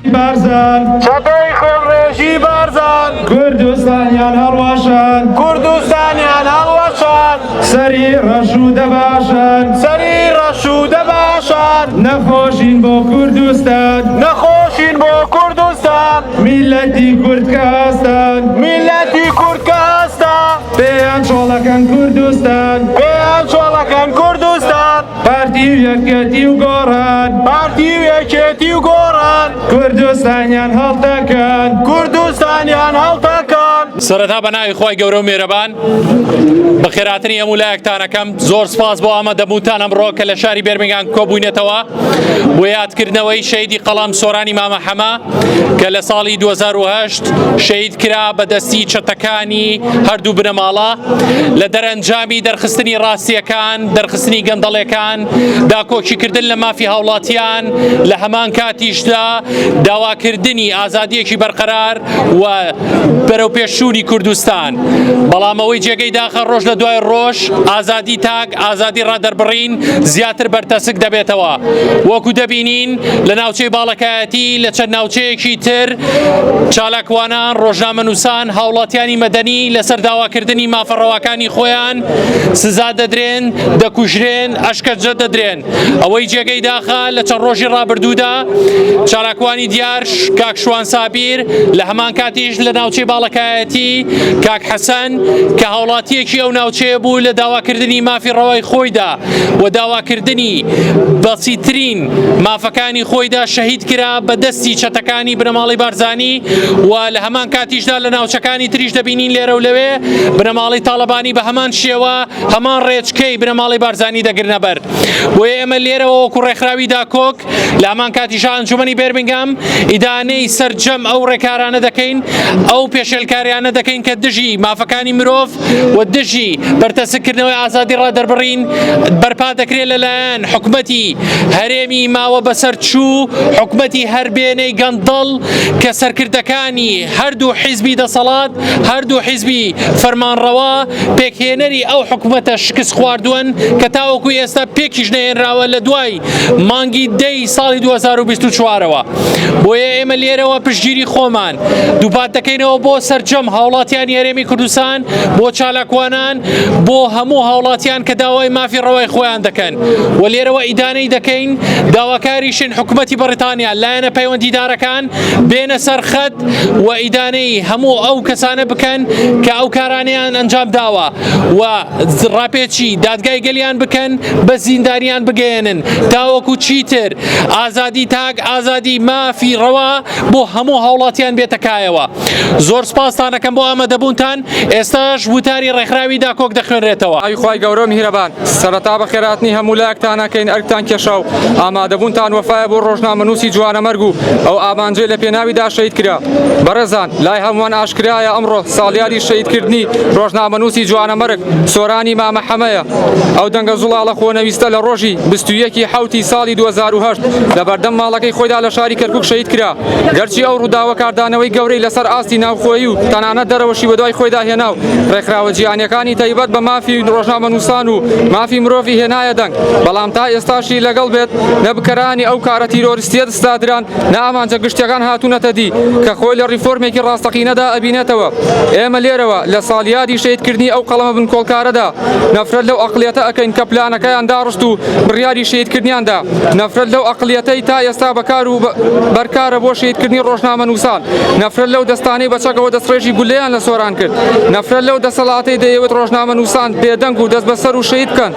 بارزان چەتەی خوێنڕێژی بارزان کوردستانیان هەڵوەشان کوردستانیان هەڵوەشان سەری ڕەش و دەباشان سەری ڕەش و دەباشان نەخۆشین بۆ کوردستان نەخۆشین بۆ کوردستان میلەتی کورد کە هەستان میلەتی کورد کە هەستا پێیان چۆڵەکەن کوردستان پێیان چۆڵەکەن کوردستان پارتی و یەکێتی و گۆڕان پارتی و یەکێتی و گۆڕان کوردستانیان هەڵدەکەن کوردستانیان هەڵدەکەن. سەرەتا بە ناوی خۆی گەورە و میێرەبان بە خێراتنی هەموو لایەکتانەکەم زۆر سپاس بۆ ئامادەبوونتان ئەمڕۆ کە لە شاری بێرمینگام کۆبووینێتەوە بۆ یادکردنەوەی شەیدی قەڵام سۆرانی مامە حەمە کە لە ساڵی 2008 شەید کرا بە دەستی چەتەکانی هەردوو بنەماڵە لە دەرەنجامی دەرخستنی ڕاستیەکان دەرخستنی گەندەڵەکان داکۆکیکردن لە مافی هاوڵاتیان لە هەمان کاتیشدا داواکردنی ئازادیەکی بەرقەرار و بەرەو پێشووری کوردستان بەڵامەوەی جێگەی داخە ڕۆژ لە دوای ڕۆژ ئازادی تاک ئازادی ڕادەربڕین زیاتر بەرتەسک دەبێتەوە وەکو دەبینین لە ناوچەی باڵەکایەتی لە چەند ناوچەیەکی تر چالاکوانان ڕۆژنامەنووسان هاوڵاتیانی مەدەنی لەسەر داواکردنی مافەڕەواکانی خۆیان سزا دەدرێن دەکوژرێن ئەشکەنجە دەدرێن ئەوەی جێگەی داخە لە چەند ڕۆژی ڕابردوودا چالاکوانی دیار کاک شوان سابیر لە هەمان کاتیش لە ناوچەی باڵەکایەتی کاک حەسەن کە هاوڵاتیەکی ئەو ناوچەیە بوو لە داواکردنی مافی ڕەوای خۆیدا و داواکردنی بەسیترین مافەکانی خۆیدا شەهید کرا بە دەستی چەتەکانی بنەماڵی بارزانی و لە هەمان کاتیشدا لە ناوچەکانی تریش دەبینین لێرە و لەوێ بنەماڵی تاڵەبانی بە هەمان شێوە هەمان ڕێچکەی بنەماڵی بارزانی دەگرنە بەر بۆیە ئێمە لێرەوە وەکو ڕێکخراوی داکۆک لە هەمان کاتیشا ئەنجومەنی بێرمینگام ئیدانەی سەرجەم ئەو ڕێکارانە دەکەین ئەو پێشێلکاریانە دەکەین کە دژی مافەکانی مرۆڤ و دژی بەرتەسکردنەوەی ئازادی ڕادەربڕین بەرپا دەکرێت لەلایەن حکومەتی هەرێمی ماوە بەسەر چوو حکومەتی هەربێنەی گەندەڵ کە سەرکردەکانی هەردوو حیزبی دەسەڵات هەردوو حیزبی فەرمانڕەوا پێکهێنەری ئەو حکومەتە شکست خواردووەن کە تاوەکو ئێستا پێکیش نەهێنراوە لە دوای مانگی دەی ساڵی 2024ەوە بۆیە ئێمە لێرەوە پشتگیری خۆمان دووپات دەکەینەوە بۆ سەرجەم هاوڵاتیانی هەرێمی کوردستان بۆ چالاکوانان بۆ هەموو هاوڵاتیان کە داوای مافی ڕەوای خۆیان دەکەن و لێرەوە ئیدانەی دەکەین داواکاریشن حکومەتی بەریتانیا لایەنە پەیوەندیدارەکان بێنە سەرخەت و ئیدانەی هەموو ئەو کەسانە بکەن کە ئەو کارانیان ئەنجام داوە و ڕاپێچی دادگای گەلیان بکەن بە زیندانیان بگەێنن تاوەکو چیتر ئازادی تاک ئازادی مافی ڕەوا بۆ هەموو هاوڵاتیان بێتەکایەوە زۆر سپاستانەکەم بۆ ئامادەبوونتان ئێستاش وتاری ڕێکخراوی داکۆک دەخوێنرێتەوە. ئای خوای گەورە میهرەبان سەرەتا بە خێراتنی هەموو لایەکتانەکەین ئەرکتان کێشا و ئامادەبوونتان وەفایە بۆ ڕۆژنامەنووسی جوانەمەرگ و ئەو ئامانجێ لە پێناویدا شەید کرا بەڕێزان لای هەمووان ئاشکرایە ئەمڕۆ ساڵیاری شەیدکردنی ڕۆژنامەنووسی جوانەمەرگ سۆرانی مامە حەمەیە ئەو دەنگە زوڵاڵە خۆنەویستە لە ڕۆژی 21 حوتی ساڵی 2008 لە بەردەم ماڵەکەی خۆیدا لە شاری کەرکووک شەید کرا گەرچی ئەو ڕووداوە کاردانەوەی گەورەی لەسەر ئاستی ناوخۆیی و تەنانەت دەرەوەشی بە دوای خۆیدا هێنا و ڕێکخراوە جیهانیەکانی تایبەت بە مافی ڕۆژنامەنووسان و مافی مرۆڤی هێنایە دەنگ بەڵام تا ئێستاشی لەگەڵ بێت نەبکەرانی ئەو کارە تیرۆریستیە دەستادران نە ئامانجە گشتیەکان هاتوونەتە دی کە خۆی لە ریفۆرمێکی ڕاستەقینەدا ئەبینێتەوە ئێمە لێرەوە لە ساڵیادی شەیدکردنی ئەو قەڵەمە بنکۆڵکارەدا نەفرەت لەو ئەقلیەتە ئەکەین کە پلانەکەیان داڕست و بڕیاری شەیدکردنیاندا نەفرەت لەو ئەقلیەتەی تا ئێستا بەکار و بەرکارە بۆ شەیدکردنی ڕۆژنامەنووسان نەفرەت لەو دەستانەی بەچەکەوە دەستڕێژی گولەیان لە سۆران کرد نەفرەت لەو دەسەڵاتەی دەیەوێت ڕۆژنامەنووسان بێدەنگ و دەست بەسەر و شەید بکەن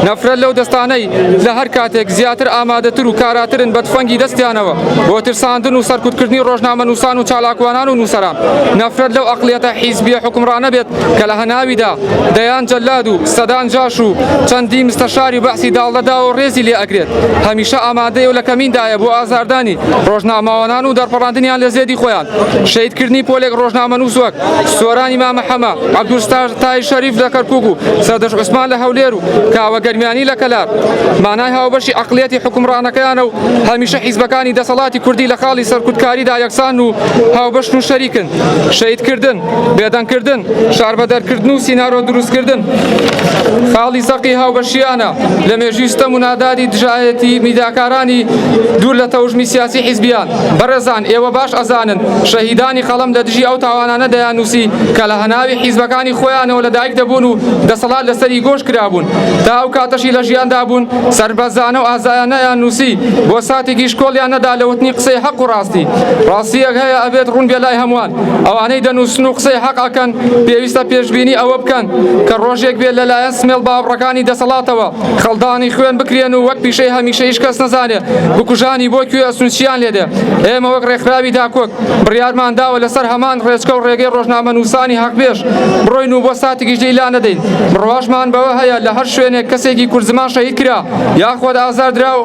نەفرەت لەو دەستانەی لە هەر کاتێک زیاتر ئامادەتر و کاراترن بە تفەنگی دەستیانەوە بۆ ترساندن و سەرکوتکردنی ڕۆژنامەنووسان و چالاکوانان و نووسەران نەفرەت لەو ئەقلیەتە حیزبیە حکومڕانە بێت کە لە هەناویدا دەیان جەلاد و سەدان جاش و چەندی مستەشاری بەحسی داڵدەدا و ڕێزی لێ ئەگرێت هەمیشە ئامادەیە و لە کەمیندایە بۆ ئازاردانی ڕۆژنامەوانان و دەرپەڕاندنیان لە زێدی خۆیان شەیدکردنی پۆلێک ڕۆژنامەنووس وەک سۆرانی مامەحەمە عەبدولستار تای شەریف لە کەرکووک و سەردەش عوسمان لە هەولێر و کاوە گەرمیانی لە کەلار مانای هاوبەشی عەقڵیەتی حکومڕانەکەیانە و هەمیشە حیزبەکانی دەسەڵاتی کوردی لە خاڵی سەرکوتکاریدا یەکسان و هاوبەشن و شەریکن شەیدکردن بێدەنگکردن شاربەدەرکردن و سینارۆ دروستکردن خاڵی سەقی هاوبەشیانە لە مێژووی ستەم و نادادی دژایەتی میداکارانی دوور لە تەوژمی سیاسی حیزبیان بەڕێزان ئێوە باش ئەزانن شەهیدانی خەڵەم لە دژی ئەو تاوانانە دەیانووسی کە لە هەناوی حیزبەکانی خۆیانەوە لە دایک دەبوون و دەسەڵات لەسەری گۆش کرابوون تا ئەو کاتەشی لە ژیاندا بوون سەربەزانە و ئازایانەیان نووسی بۆ ساتێکی شکۆڵیان نەدا لە وتنی قسەی حەق و ڕاستیەک هەیە ئەبێت ڕوون بێ لای هەمووان ئەوانەی دەنووسن و قسەی حەقەکەن پێویستە پێشبینی ئەوە بکەن کە ڕۆژێک بێت لەلایەن سمێڵ باوەڕەکانی دەسەڵاتەوە خەڵدانی خوێن بکرێن و وەک پیشەی هەمیشە هیچ کەس نەزانێ بکوژانی بۆ کوێ ئەسونچیان لێدێ ئێمە وەک ڕێکخراوی داکۆک بڕیارمان داوە لەسەر هەمان ڕێچکە و ڕێگەی ڕۆژنامە نووسانی حەقبێژ بڕۆین و بۆ ساتێکی ژەی لا نەدەین بڕواشمان بەوە هەیە لە هەر شوێنێک کەسێکی کورد زمان شەهید کرا یاخۆد ئازار درا و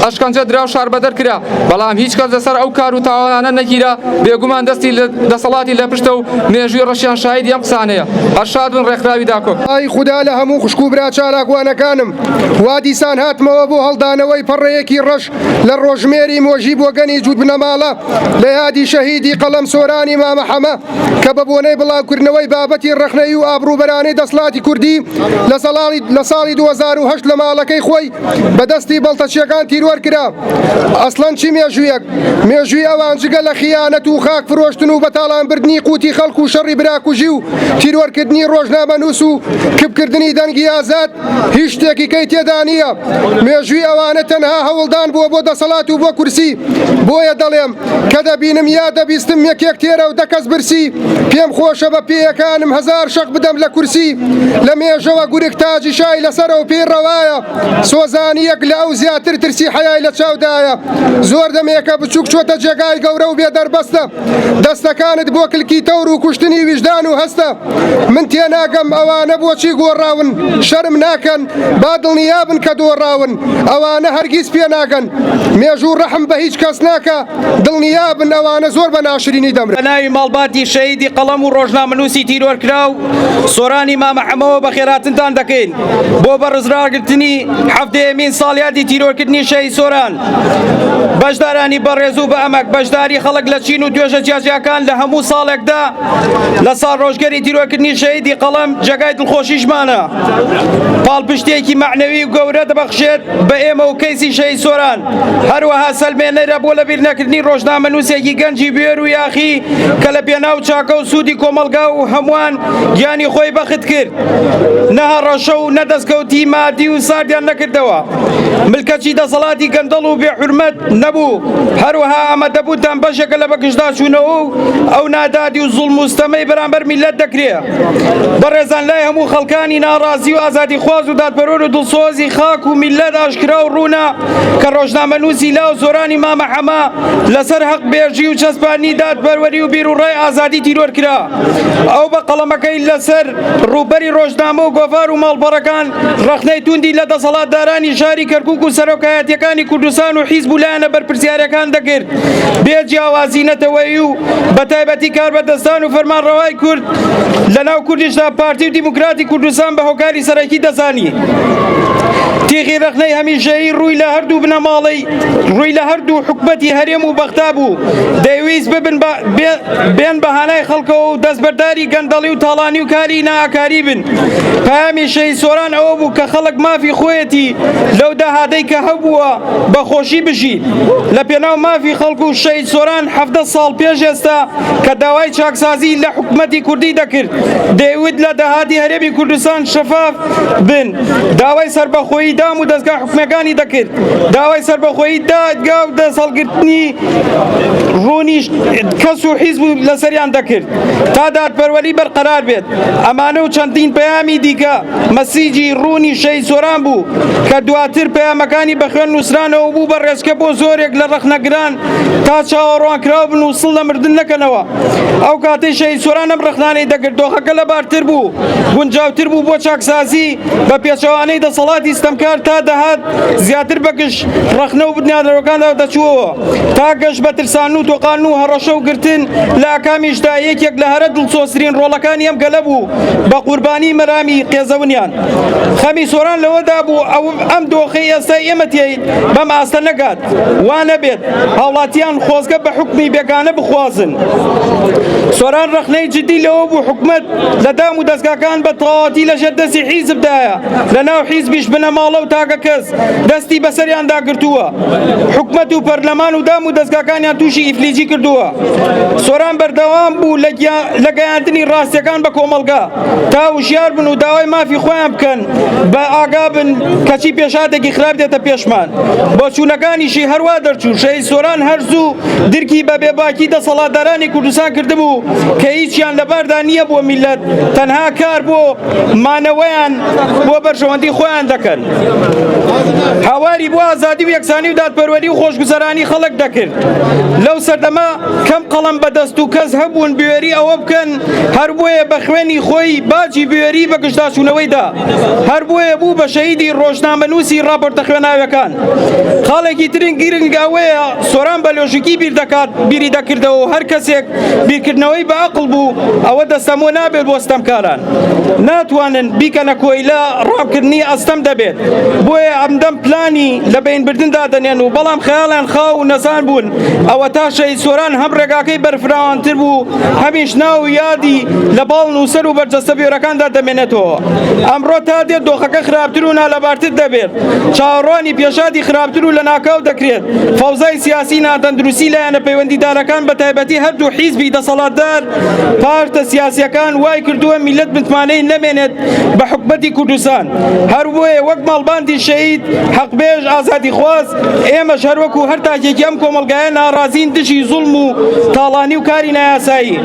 ئەشکەنجە درا و شاربەدەر کرا بەڵام هیچ کەس لەسەر ئەو کار و تاوانانە نەگیرا بێگومان دەستی دەسەڵاتی لە پشتە و مێژووی ڕەشیان شاهیدی ئەم قسانەیە ئەرشاد بن ڕێکخراوی داکۆک ئای خوددا لە هەموو خوشک و برا چالاکوانەکانم وا دیسان هاتمەوە بۆ هەڵدانەوەی پەڕەیەکی ڕەش لە ڕۆژمێری مۆژی بۆ گەنی جوود بنەماڵە لە یادی شەهیدی قەڵەم سۆرانی مامەحەمە کە بە بۆنەی بڵاوکردنەوەی بابەتی ڕەخنەی و ئابروبەرانەی دەسڵاتی کوردی لە ساڵی 2008 لە ماڵەکەی خۆی بەدەستی بەڵتەچیەکان تیرۆر کرا ئەسڵەن چی مێژوویەک مێژووی ئەوان جگە لە خیانەت و خاک فرۆشتن و بەتاڵانبردنی قوتی خەڵک و شەڕی براکوژی و تیرۆرکردنی ڕۆژنامەنووس و کبکردنی دەنگی ئازاد هیچ شتێکی کەی تێدا نییە مێژووی ئەوانە تەنها هەوڵدان بووە بۆ دەسەڵات و بۆ کورسی بۆیە دەڵێم کە دەبینم یا دەبیستم یەکێک تێرە و دەکەس برسی پێم خۆشە بە پێیەکانم هەزار شەق بدەم لە کورسی لە مێژەوە گورگ تاجی شای لەسەرەوە پێی ڕەوایە سۆزانیەک لە ئەو زیاتر ترسی حەیای لە چاودایە زۆر دەمێکە بچووک چۆتە جێگای گەورە و بێدەربەستە دەستەکانت بۆ کلکی تەور و کوشتنی ویژدان و هەستە من تێناگەم ئەوانە بۆچی گۆڕاون شەرم ناکەن با دڵنیابن کە دۆڕاون ئەوانە هەرگیز پێ ناگەن مێژوو ڕەحم بە هیچ کەس ناکە دڵنیابن ئەوانە زۆر بە ناشرینی دەمرن ناوی ماڵباتی شەهیدی قەڵەم و ڕۆژنامەنووسی تیرۆرکرا و سۆرانی مامەحەمەوە بە خێراتنتان دەکەین بۆ بەڕزراگرتنی هەفتەیەمین ساڵیاتی تیرۆرکردنی شەهید سۆران بەشدارانی بەڕێز و بە ئەمەک بەشداری خەڵک لە چین و توێژە جیاجیاکان لە هەموو ساڵێکدا لە ساڵ ڕۆژگەری تیرۆرکردنی شەهیدی قەڵەم جێگای دڵخۆشیشمانە پاڵپشتێکی معنەوی و گەورە دەبەخشێت بە ئێمە و کەیسی شەهید سۆران هەروەها سەلمێنەرە بۆ لەبیر نەکردنی ڕۆژنامەنووسێکی گەنجی بێر و یاخی کە لە پێناو چاکە و سوودی کۆمەلگا و هەمووان گیانی خۆی بەخت کرد نەها ڕەشە و نەدەستکەوتی مادی و ساردیان نەکردەوە ملکەچی دەسەڵاتی گەندەڵ و بێحورمەت نەبوو هەروەها ئەمە دەبووتان بەشێکە لە بەگشتدا چوونەوە و ئەو نادادی و زوڵم و ستەمەی بەرامبەر میلەت دەکرێت بەڕێزان لای هەموو خەڵکانی ناڕازی و ئازادی خواز و دادپەروەر و دڵسۆزی خاک و میلەت ئاشکرا و ڕوونا کە ڕۆژنامەنووسی لاو سۆرانی مامەحەمە لەسەر حەق بێژی و چەسپانی دادپەروەری و بیر و ڕای ئازادی تیرۆر کرا ئەو بە قەڵەمەکەی لەسەر ڕووبەری ڕۆژنامە و گۆڤار و ماڵبەڕەکان ڕەخنەی توندی لە دەسەڵاتدارانی شاری کەرکووک و سەرۆکایەتیەکانی کوردستان و حیزب و لایەنە بەرپرسیارەکان دەکرد بێ جیاوازی نەتەوەیی و بەتایبەتی کاربەدەستان و فەرمانڕەوای کورد لەناو کوردیشدا پارتی و دیموکراتی کوردستان بە هۆکاری سەرەکی دەزانی تیغی رەخنەی هەمیشەیی ڕووی لە هەردوو بنەماڵی ڕووی لە هەردوو حکومەتی هەرێم و بەختا بوو دەیویست بێن بەهانای خەڵکەوە و دەستبەرداری گەندەڵی و تاڵانی و کاری نائاکاری بن پامی شەهید سۆران ئەوە بوو کە خەڵک مافی خۆیەتی لەو داهاتەی کە هەبووە بەخۆشی بژی لە پێناو مافی خەڵک و شەهید سۆران 17 ساڵ پێش ئێستا کە داوای چاکسازی لە حکومەتی کوردی دەکرد دەیوت لە داهاتی هەرێمی کوردستان شەفاف بن داوای سەربەخۆیی دام و دەستگا حکومەکانی دەکرد داوای سەربەخۆیی دادگا و دەسەڵگرتنی ڕوونی کەس و حیزب لەسەریان دەکرد تا دادپەروەری بەرقەرار بێت ئەمانە و چەندین پەیامی دیکە مەسیجی ڕوونی شەهید سۆران بوو کە دواتر پەیامەکانی بە خوێن نووسرانەوە بوو بە ڕێچکە بۆ زۆرێک لە ڕەخنەگران تا چاوەڕوانکراو بن و سڵ لە مردن نەکەنەوە ئەو کاتەی شەهید سۆران ئەم ڕەخنانەی دەکرد دۆخەکە لەبارتر بوو گونجاوتر بوو بۆ چاکسازی بە پێچەوانەی دەسەڵاتی ستەمکار تا دەهات زیاتر بەگشت ڕەخنە و بنیادەرەکاندا دەچووەوە تا گەشت بە ترسان و تۆقان و هەڕەشە و گرتن لە ئاکامی شدایی یەکێک لە هەرە دڵسۆزترین ڕۆڵەکانی ئەم گەلە بوو بە قوربانی مەرامی قێزەونیان. خەمی سۆران لەوەدا بوو ئەو ئەم دۆخەی ئێستا ئێمە تێین بەم ئاستە نەگات وانە بێت هاوڵاتیان خۆزگە بە حکمی بێگانە بخوازن. سۆران ڕخنەی جدی لەوە بوو حکومەت لە دام و دەستگاکان بە تەواوەتی لەژێر دەستی حیزبدایە لە ناو حیزبیش بنەماڵە و تاکە کەس دەستی بەسەریاندا گرتووە. حکومەت و پەرلەمان و دام و دەستگاکانیان تووشی ئیفلیجی کردووە. سۆران بەردەوام بوو لە گەیاندنی ڕاستیەکان بە کۆمەڵگا تا وشیار بن و داوای مافی خۆیان بکەن بە ئاگا بن کەچی پێشاتێکی خراپ دێتە پێشمان. بۆ چوونەکانیشی هەروە دەرچوو شەهید سۆران هەرزوو درکی بە بێباکی دەسەڵاتدارانی کوردستان کردبوو کە هیچیان لەباردا نییە بۆ میلەت تەنها کار بۆ مانەوەیان بۆ بەرژەوەندی خۆیان دەکەن. هاواری بۆ ئازادی و یەکسانی و دادپەروەری و خۆشگوزەرانی خەڵک دەکرد. لەو سەردەما کەم قەڵەم بەدەست و کەس هەبوون بوێری ئەوە بکەن هەر بۆیە بە خوێنی خۆی باجی بوێری بە گشتاچوونەوەیدا هەر بۆیە بوو بە شەهیدی ڕۆژنامەنووسی راپۆرتە خوێناویەکان. خاڵێکی ترین گرنگ ئەوەیە سۆران بە لۆژیکی بیری دەکردەوە و هەر کەسێک بیرکردنەوەی بە عەقڵ بوو ئەوە دەستەمۆ نابێت بۆ ستەمکاران ناتوانن بیکەنە کۆیلا ڕابکردنی ئەستەم دەبێت. بۆیە ئەمدەم پلانی لە بینبردندا دەنێن و بەڵام خەیاڵیان خاو و نەزان بوون ئەوە تا شەهید سۆران هەم ڕێگاکەی بەرفراوانتر بوو هەمیش ناو و یادی لە باڵ و سەر و بەرجەستە بێرەکاندا دەمێنێتەوە. ئەمڕۆ تا دێت دۆخەکە خراپتر و نالەبارتر دەبێت چاوەڕوانی پێشادی خراپتر و لە ناکاو دەکرێت. فەوزای سیاسی نادەندروستی لایەنە پەیوەندیدارەکان بە تایبەتی هەردوو حیزبی دەسەڵاتدار پارتە سیاسیەکان وای کردووە میلەت متمانەی نەمێنێت بە حکومەتی کوردستان. هەر بۆیە وەک ماڵباندی شەهید حەقبێژ ئازادی خواز ئێمەش هەروەکو هەر تاکێکی ئەم کۆمەڵگایە ناڕازین دژی زوڵم و تاڵانی و کاری نایاسایی.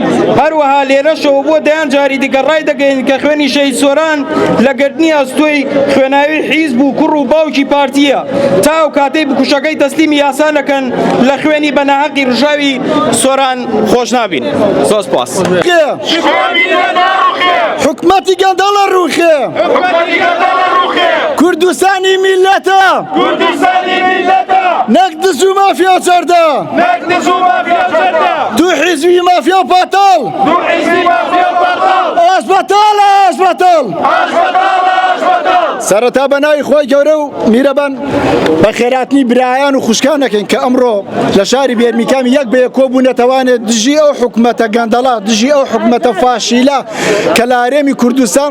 هەروەها لێرەشەوە بۆ دەیان جاری دیکە ڕای دەگەین کە خوێنی شەهید سۆران لە گردنی ئەستۆی خوێناوی حیزب و کوڕ و باوکی پارتیە تا ئەو کاتەی بکوشەکەی تەسلیمی یاسا نەکەن لە خوێنی بەناحەقی ڕژاوی سۆران خۆش نابین. زۆر سپاس. حکومەتی گەندەڵە ڕوخێ کوردستانی میلەتە نەک دز و مافیا چەردە دوو حیزبی مافیا و پاتەڵ ئاش بەتاڵ ئاش بەتاڵ سەرەتا بەناوی خۆی گەورە و میرەبەن بە خێراتنی برایان و خوشکان دەکەین کە ئەمڕۆ لە شاری بێرمیکامی یەک بە یەکۆ بوو نەتەوانێت دژی ئەو حکومەتە گەندەڵە دژی ئەو حکومەتە فاشیلە کە لە هەرێمی کوردستان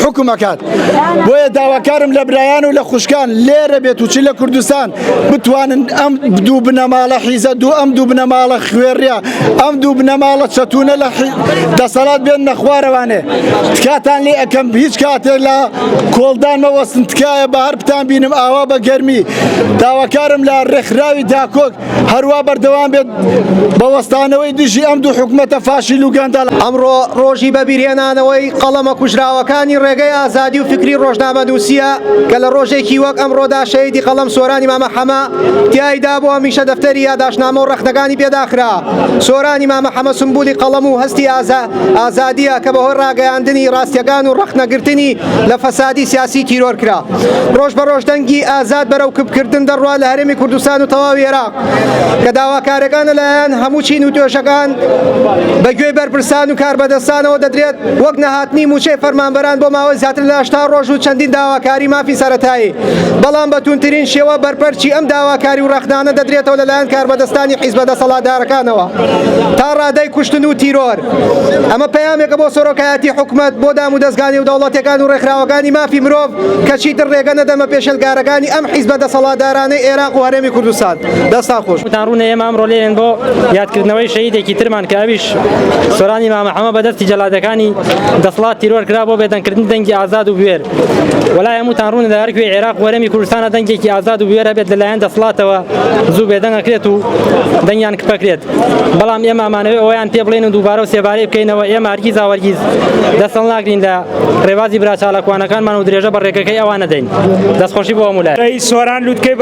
حکومەکات. بۆیە داواکارم لە برایان و لە خوشکان لێرە بێت و چی لە کوردستان بتوانن ئەم دوو بنەماڵە حیزە ئەم دوو بنەماڵە خوێڕیا ئەم دوو بنەماڵە چەتونە لە دەسەڵات بێن نەخوارەوانێ تکاتان لێ ئەەکەم هیچ کاتێ لە کۆڵدان مەوەستن تکایە بە هەر بتان بینم ئاوا بە گەرمی. داواکارم لە ڕێکخراوی داکۆک هەروە بەردەوام بێت بەوەستانەوەی دژی ئەم دوو حکومەتە فاشیل و گەندەڵە. ئەمڕۆ ڕۆژی بەبیرهێنانەوەی قەڵەمە کوژراوەکانی ڕێگەی ئازادی و فکری ڕۆژنامەنووسیە کە لە ڕۆژێکی وەک ئەمڕۆدا شەهیدی قەڵەم سۆرانی مامە حەمە تیایدا بۆ هەمیشە دەفتەری یاداشنامە و ڕەخنەکانی پێداخرا. سۆرانی مامە حەمە سمبولی قەڵەم و هەستی ئازادیە کە بەهۆی ڕاگەیاندنی ڕاستیەکان و ڕەخنەگرتنی لە فەسادی سیاسی تیرۆر کرا. ڕۆژ بە ڕۆژ دەنگی ئازاد بەرەو کبکردن دەڕوا لە هەرێمی کوردستان و تەواوی عێراق کە داواکارەکان لەلایەن هەموو چین و توێژەکان بەگوێی بەرپرسان و کاربەدەستانەوە دەدرێت وەک نەهاتنی موچەی فەرمانبەران بۆ ماوەی زیاتر لە 80 ڕۆژ و چەندین داواکاری مافی سەرەتایی. بەڵام بەتونترین شێوە بەرپەرچی ئەم داواکاری و ڕەخنانە دەدرێتەوە لەلایەن کاربەدەستانی حیزبە دەسەڵاتدارەکانەوە تا ڕادەی کوشتن و تیرۆر. ئەمە پەیامێکە بۆ سۆرۆکایەتی حکومەت بۆ دام و دەستگانی و دەوڵەتەکان و ڕێکخراوەکانی مافی مرۆڤ کە چیتر ڕێگە نەدەمە پێشەلگارەکانی ئەم حیزبە دەسەڵاتدارانەی عێراق و هەرێمی کوردستان. دەستان خۆش. ڕوونە ئێمە ئەمڕۆ لێن بۆ یادکردنەوەی شەهیدێکی ترمان کە ئەویش سۆرانی مامە حەمە بەدەستی جەلادەکانی دەسەڵات تیرۆر کرا بۆ بێدەنگکردن دەنگی ئازاد و بوێر. وەلای هەمووتان ڕوونە لە هەرکوێ عێراق و هەرێمی کوردستانە دەنگێکی ئازاد و بوێر هەبێت لەلایەن دەسەڵاتەوە زوو بێدەنگەکرێت و دەنگیان کپەکرێت. بەڵام ئێمە ئەمانەوێت ئەویان پێ بڵێن و دووبارە و سێبارەی بکەینەوە. ئێمە هەرگیز هاوەرگیز دەستەڵ ناگرین لە ڕێوازی براچالەکوانەکانمان و درێژە بە ڕێگەکەی ئەوان نەدەین. دەستخۆشی بۆ هەموو لای. سۆران لوتکەی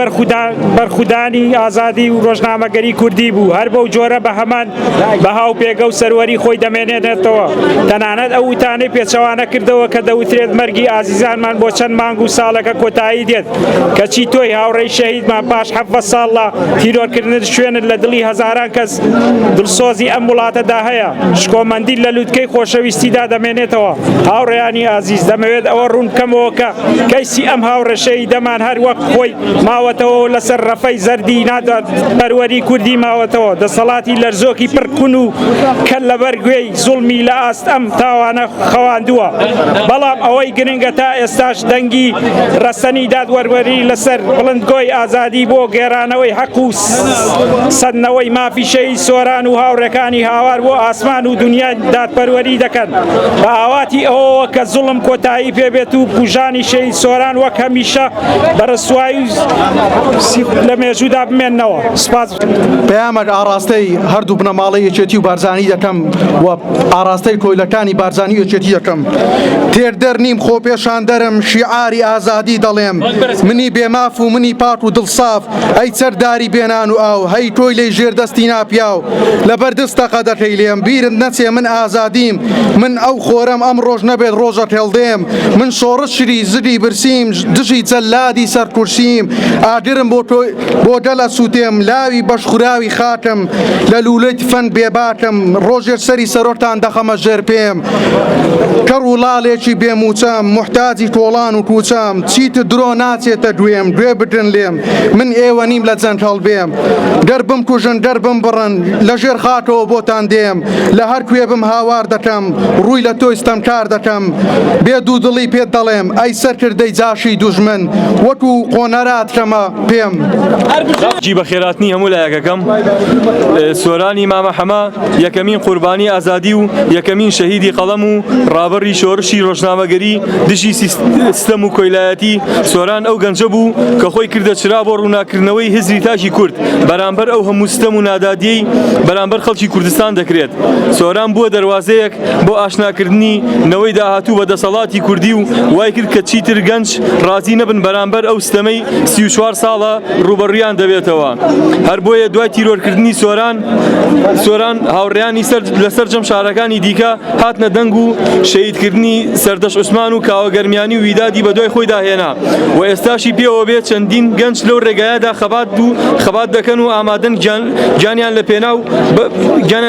بەرخودانی ئازادی و ڕۆژنامەگەری کوردی بوو هەر بەو جۆرە بە هەمان بە هاو پێگە و سەروەری خۆی دەمێنێتەوە. تەنانەت ئەو وتانەی پێچەوانە کردەوە کە دەوترێت مەرگی ئازیزانمان بۆ چەند مانگ و ساڵەکە کۆتایی دێت کەچی تۆی هاوڕێی شەهیدمان پاش حەفە ساڵە تیرۆرکردن شوێنت لە دڵی هەزاران کەس دڵسۆزی ئەم وڵاتەدا هەیە شکۆمەندی لە لووتکەی خۆشەویستیدا دەمێنێتەوە هاوڕێیانی ئازیز دەمەوێت ئەوە ڕوون بکەمەوە کە کەیسی ئەم هاوڕێ شەهیدەمان هەر وەک خۆی ماوەتەوە لەسەر ڕەفەی زەردی نادات پەروەری کوردی ماوەتەوە دەسەڵاتی لەرزۆکی پڕکون و کە لەبەر گوێی زوڵمی لە ئاست ئەم تاوانە خەواندووە بەڵام ئەوەی گرنگە تا ئێستاش دەنگی ڕەسەنی دادوەروەری لەسەر بڵندگۆی ئازادی بۆ گێرانەوەی حەق و سەدنەوەی مافی شەهید سۆران و هاوڕێکانی هاوار بۆ ئاسمان و دنیا دادپەروەری دەکەن بە ئاواتی ئەوەوە کە زوڵم کۆتایی پێبێت و بوژانی شەهید سۆران وەک هەمیشە بەڕسوایی لە مێژوودا بمێننەوە سپاس پەیامەر ئاراستەی هەردوو بنەماڵەی یەکێتی و بارزانی دەکەم و ئاراستەی کۆیلەکانی بارزانی و یەکێتی دەکەم تێردەر نیم خۆ پێشان دەرم شیعاری ئازادی دەڵێم منی بێماف و منی پاک و دڵساف ئەی چەرداری بێنان و ئاو هەی تۆی لێی ژێردەستی ناپیاو لەبەر دەستەقە دەکەی لێم بیرت نەچێ من ئازادیم من ئەو خۆرەم ئەم ڕۆژ نەبێت ڕۆژە هێڵدێم من شۆڕش شری زدی برسیم دژی جەلادی سەر کورسیم ئاگرم بۆ دەلە سووتێم لاوی بەشخوراوی خاتم لە لولەی تفەن بێباتم ڕۆژێر سەری سەرۆرتان دەخەمە ژێر پێم کەڕ وڵاڵێکی بێموچەم محتاجی تۆڵان و کوچەم چیتە درۆ ناچێتە دوێم دوێ بدرن لێم من ئێوە نیم لە جەنگ هەڵبێم دەربم کوژن دەربم بڕن لە ژێر خاتەوە بۆتان دێم لە هەر کوێ بم هاوار دەکەم ڕووی لە تۆی ستەمکار دەکەم بێ دوو دڵی پێت دەڵێم ئەی سەرکردەی جاشی دوژمن وەکو قۆنەرات کەمە پێم جی بە خێراتنی هەموو لایەکەکەم سۆرانی مامە حەما یەکەمین قوربانی ئازادی و یەکەمین شەهیدی قەڵەم و ڕابەڕی شۆڕشی ڕۆژنامەگەری دژی سیستەم و کۆیلایەتی سۆران ئەو گەنجە بوو کە خۆی کردە چرا بۆ ڕووناکردنەوەی هزری تاژی کورد بەرامبەر ئەو هەموو ستەم و نادادیەی بەرامبەر خەڵکی کوردستان دەکرێت سۆران بووە دەواازەیەک بۆ ئاشناکردنی نەوەی داهاتوو بە دەسەڵاتی کوردی و وای کرد کە چیتر گەنج ڕازی نەبن بەرامبەر ئەو ستەمەی 34 ساڵە ڕوبەڕویان دەبێتەوە هەر بۆیە دوای تیرۆرکردنی سۆران هاوڕێیانی لەسەر جەم شارەکانی دیکە هاتنە دەنگ و شەهیدکردنی سەردەش عوسمان و کاوەگەرمیانی و ویدادی بە دوای خۆی داهێنا و ئێستاشی پێوە بێت چەندین گەنج لەو ڕێگایەدا خەبات دەکەن و ئامادەن گیانیان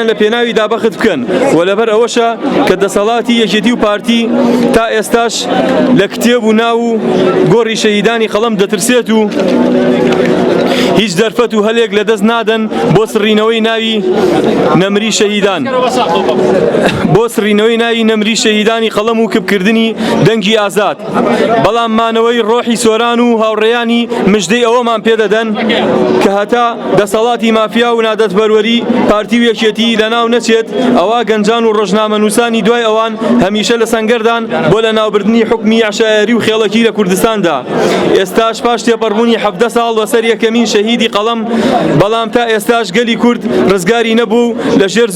لە پێناوی دابەخت بکەن و لەبەر ئەوەشە کە دەسەڵاتی یەکێتی و پارتی تا ئێستاش لە کتێب و ناو و گۆڕی شەهیدانی قەڵەم دەترسێت و هیچ دەرفەت و هەلێک لەدەست نادەن بۆ سڕینەوەی ناوی نەمری شەهیدان بۆ سڕینەوەی ناوی نەمری شەهیدانی قەڵەم و کبکردنی دەنگی ئازاد بەڵام مانەوەی ڕۆحی سۆران و هاوڕێیانی مژدەی ئەوەمان پێدەدەن کە هەتا دەسەڵاتی مافیا و نادەتبەروەری پارتی و یەکێتی لەناو نەچێت ئەوە گەنجان و ڕۆژنامە نووسانی دوای ئەوان هەمیشە لە سەنگەردان بۆ لە ناوبردنی حکمی عشایری و خێڵەکی لە کوردستاندا ئێستاش پاش تێپەڕبوونی 17 ساڵ بەسەر یەکەمین شەهیدی قەڵەم بەڵام تا ئێستاش گەلی کورد ڕزگاری نەبوو لەژێر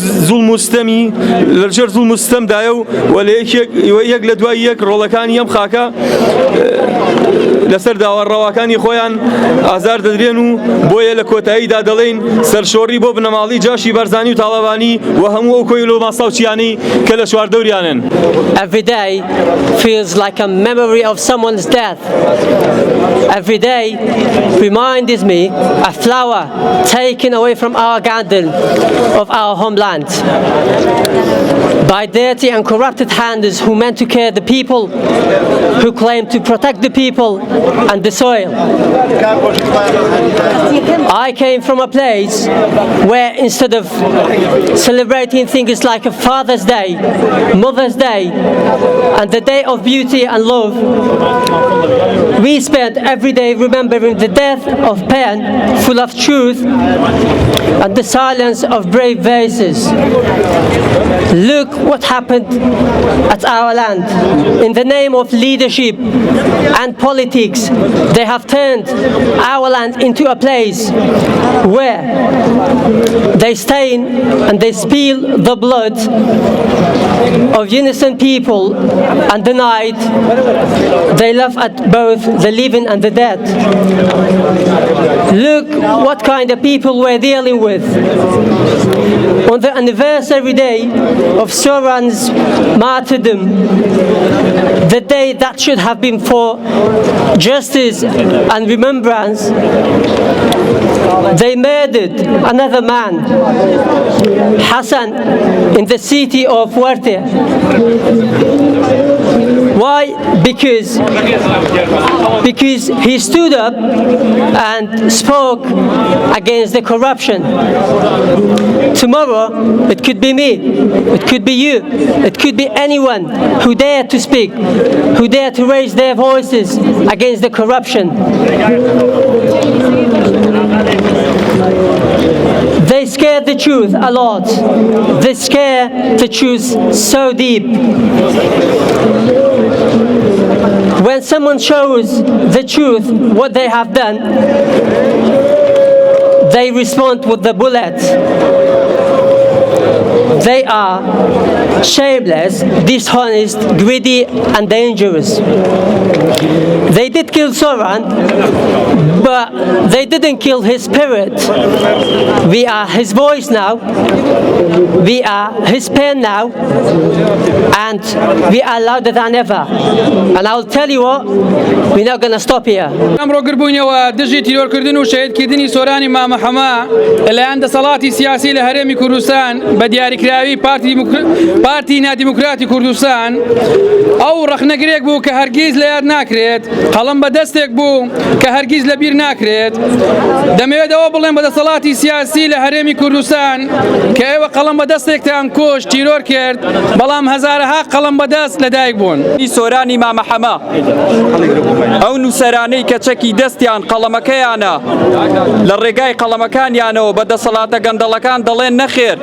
زوڵم و ستەمدایە و یەک لە دوای یەک ڕۆڵەکانی ئەم خاکە لەسەر داوەڕەوەکانی خۆیان ئازار دەدرێن و بۆیە لە کۆتاییدا دەڵێن سەرشۆڕی بۆ بنەماڵی جاشی بەرزانی و تاڵەبانی و هەموو ئەو کۆیل و ماساوچیانی کە لە چواردەوریانن. Every day feels like a memory of someone's death. Every day reminds me a flower taken away from our garden of our homeland by dirty and corrupted hands who meant to care the people, who claim to protect the people and the soil. I came from a place where instead of celebrating things like a Father's Day, Mother's Day, and the Day of Beauty and Love, we spent every day remembering the death of pen full of truth and the silence of brave faces. Look what happened at our land. In the name of leadership and politics, they have turned our land into a place where they stain and they spill the blood of innocent people and denied they laugh at both the living and the dead. Look what kind of people we're dealing with. On the anniversary day of Soran's martyrdom, the day that should have been for justice and remembrance, they murdered another man, Hassan, in the city of Huerte. Why? Because he stood up and spoke against the corruption. Tomorrow, it could be me, it could be you, it could be anyone who dare to speak, who dare to raise their voices against the corruption. They scare the truth a lot. They scare the truth so deep. When someone shows the truth what they have done, they respond with the bullet. They are shameless, dishonest, greedy, and dangerous. They did kill Soran, but they didn't kill his spirit. We are his voice now, we are his pen now, and we are louder than ever. And I'll tell you what, we're not going to stop here. ئەمڕۆ گربوونەوە دژی تیرۆرکردن و شەهیدکردنی سۆرانی مامە حەما لەلایەن دەسەڵاتی سیاسی لە هەرێمی کوردستان بە دیاریکراوی پارتی نادیموکراتی کوردستان ئەو ڕەخنەگرێک بوو کە هەرگیز لە یاد ناکرێت، قەڵەم بە دەستێک بوو کە هەرگیز لە بیر ناکرێت. دەمەوێت ئەوە بڵێن بە دەسەڵاتی سیاسی لە هەرێمی کوردستان کە ئێوە قەڵەم بە دەستێکتان کۆش تیرۆر کرد، بەڵام هەزارەها قەڵەم بە دەست لەدایک بوون. سۆرانی مامە حەما ئەو نووسەرانەی کە چەکی دەستیان قەڵەمەکەیانە لە ڕێگای قەڵەمەکانیانەوە بە دەسەڵاتە گەندەڵەکان دەڵێن نەخێر،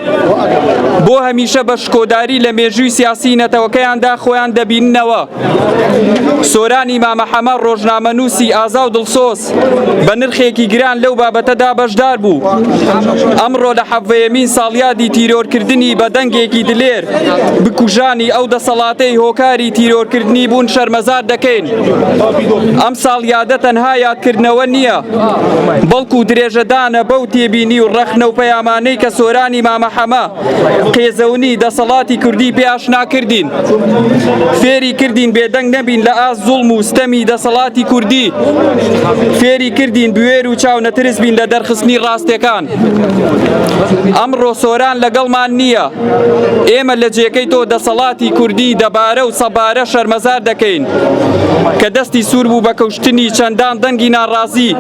بۆ هەمیشە بە شکۆداری لە مێژووی سیاسی نەتەوەکەیاندا خۆیان دەبیننەوە. سۆرانی مامە حەما ڕۆژنامەنووسی ئازا و دڵسۆز بە نرخێکی گران لەو بابەتەدا بەشدار بوو. ئەمڕۆ لە حەڤەیەمین ساڵیادی تیرۆرکردنی بە دەنگێکی دلێر بکوژانی ئەو دەسەڵاتەی هۆکاری تیرۆرکردنی بوون شەرمەزار دەکەین. ئەم ساڵیادە تەنها یادکردنەوە نییە، بەڵکو درێژەدانە بەو تێبینی و ڕەخنە و پەیامانەی کە سۆرانی مامە حەما قێزەونی دەسەڵاتی کوردی پێشنا کردین. فێری کردین بێدەنگ نەبین لە ئاز زوڵم و ستەمی دەسەڵاتی کوردی، فێری کردین بوێر و چاو نەترس بین لە دەرخستنی ڕاستیەکان. ئەمڕۆ سۆران لەگەڵمان نییە، ئێمە لە جێگەی تۆ دەسەڵاتی کوردی دەبارە و سەبارە شەرمەزار دەکەین کە دەستی سوور بوو بە کەوشتنی چەندان دەنگی ناڕازی.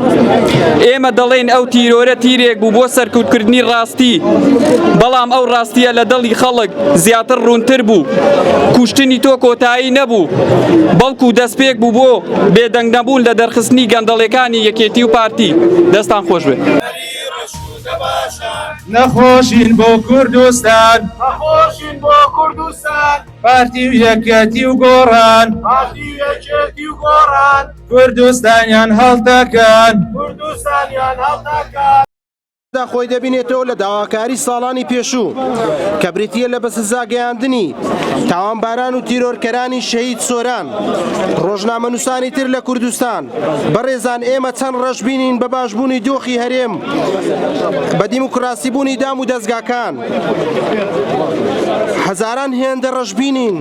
ئێمە دەڵێن ئەو تیرۆرە تیرێک بوو بۆ سەرکوتکردنی ڕاستی، بەڵام ئەو ڕاستیە لە دڵی خەڵک زیاتر ڕوونتر بوو. کوشتنی تۆ کۆتایی نەبوو، بەڵکو دەستپێک بوو بۆ بێدەنگ نەبوون لە دەرخستنی گەندەڵەکانی یەکێتی و پارتی. دەستان خۆش بێت. نەخۆشین بۆ کوردستان، نەخۆشین بۆ کوردستان، پارتی و یەکێتی و گۆڕان، پارتی و یەکێتی و گۆڕان، کوردستانیان هەڵدەکەن، کوردستانیان هەڵدەکەن. خۆی دەبینێتەوە لە داواکاری ساڵانی پێشوو کە بریتیە لە بەسەزاگەیاندنی تاوانباران و تیرۆرکەرانی شەهید سۆران. ڕۆژنامەنووسانی تر لە کوردستان بەڕێزان ئێمە چەند ڕەش بینین بە باشبوونی دۆخی هەرێم، بە دیموکراسی بوونی دام و دەستگاکان. هەزاران هێندە ڕەش بینین،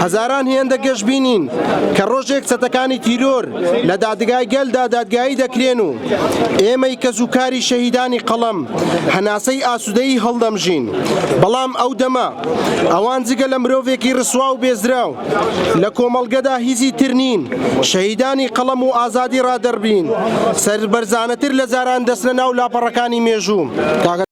هەزاران هێندە گەشت بینین کە ڕۆژێک چەتەکانی تیرۆر لە دادگای گەلدا دادگایی دەکرێن و ئێمەی کە زووکاری شەهیدانی قەڵەم هەناسەی ئاسوودەیی هەڵدەمژین. بەڵام ئەو دەمە ئەوان جگە لە مرۆڤێکی ڕسوا و بێزراو لە کۆمەڵگەدا هیزی تر نین، شەهیدانی قەڵەم و ئازادی ڕادەربین، سەربەرزانەتر لە زاران دەستنە ناو لاپەڕەکانی مێژوو. کاکە